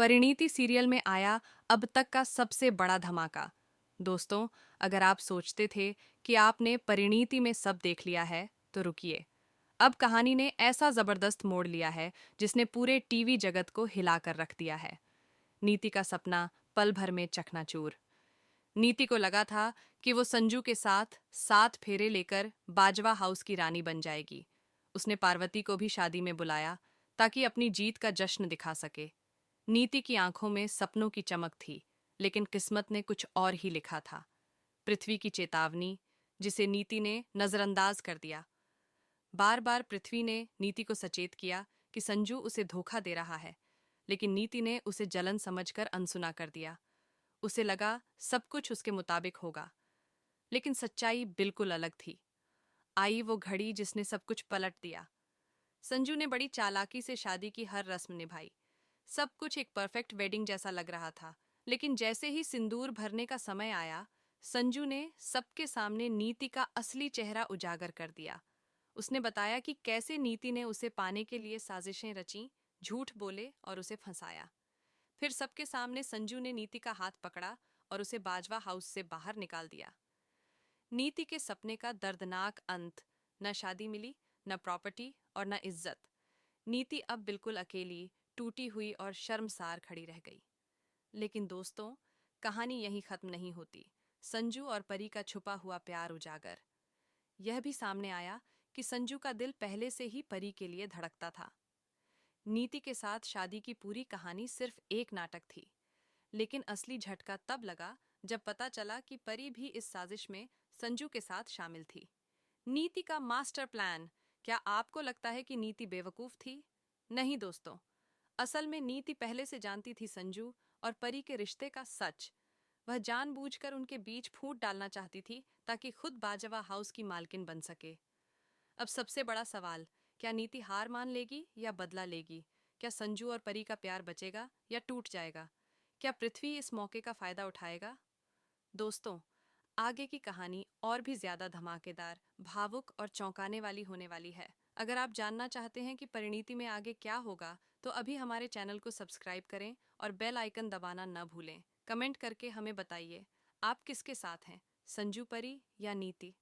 Parineeti serial में आया अब तक का सबसे बड़ा धमाका। दोस्तों, अगर आप सोचते थे कि आपने परिणीति में सब देख लिया है, तो रुकिए। अब कहानी ने ऐसा जबरदस्त मोड़ लिया है जिसने पूरे टीवी जगत को हिलाकर रख दिया है। नीति का सपना पल भर में चकनाचूर। नीति को लगा था कि वो संजू के साथ 7 फेरे लेकर बाजवा हाउस की रानी बन जाएगी। उसने पार्वती को भी शादी में बुलाया ताकि अपनी जीत का जश्न दिखा सके। नीति की आंखों में सपनों की चमक थी, लेकिन किस्मत ने कुछ और ही लिखा था। पृथ्वी की चेतावनी, जिसे नीति ने नजरअंदाज कर दिया। बार बार पृथ्वी ने नीति को सचेत किया कि संजू उसे धोखा दे रहा है, लेकिन नीति ने उसे जलन समझकर अनसुना कर दिया। उसे लगा सब कुछ उसके मुताबिक होगा, लेकिन सच्चाई बिल्कुल अलग थी। आई वो घड़ी जिसने सब कुछ पलट दिया। संजू ने बड़ी चालाकी से शादी की हर रस्म निभाई। सब कुछ एक परफेक्ट वेडिंग जैसा लग रहा था, लेकिन जैसे ही सिंदूर भरने का समय आया, संजू ने सबके सामने नीति का असली चेहरा उजागर कर दिया। उसने बताया कि कैसे नीति ने उसे पाने के लिए साजिशें रची, झूठ बोले और उसे फंसाया। फिर सबके सामने संजू ने नीति का हाथ पकड़ा और उसे बाजवा हाउस से बाहर निकाल दिया। नीति के सपने का दर्दनाक अंत। न शादी मिली, न प्रॉपर्टी और न इज्जत। नीति अब बिल्कुल अकेली, टूटी हुई और शर्मसार खड़ी रह गई। लेकिन दोस्तों, कहानी यहीं खत्म नहीं होती। संजू और परी का छुपा हुआ प्यार उजागर। यह भी सामने आया कि संजू का दिल पहले से ही परी के लिए धड़कता था। नीति के साथ शादी की पूरी कहानी सिर्फ एक नाटक थी, लेकिन असली झटका तब लगा जब पता चला कि परी भी इस साजिश में संजू के साथ शामिल थी। नीति का मास्टर प्लान। क्या आपको लगता है कि नीति बेवकूफ थी? नहीं दोस्तों, असल में नीति पहले से जानती थी संजू और परी के रिश्ते का सच। वह जानबूझकर उनके बीच फूट डालना चाहती थी ताकि खुद बाजवा हाउस की मालकिन बन सके। अब सबसे बड़ा सवाल, क्या नीति हार मान लेगी या बदला लेगी? क्या संजू और परी का प्यार बचेगा या टूट जाएगा? क्या पृथ्वी इस मौके का फायदा उठाएगा? दोस्तों, आगे की कहानी और भी ज्यादा धमाकेदार, भावुक और चौंकाने वाली होने वाली है। अगर आप जानना चाहते हैं कि परिणीति में आगे क्या होगा, तो अभी हमारे चैनल को सब्सक्राइब करें और बेल आइकन दबाना न भूलें। कमेंट करके हमें बताइए, आप किसके साथ हैं, संजू परी या नीति?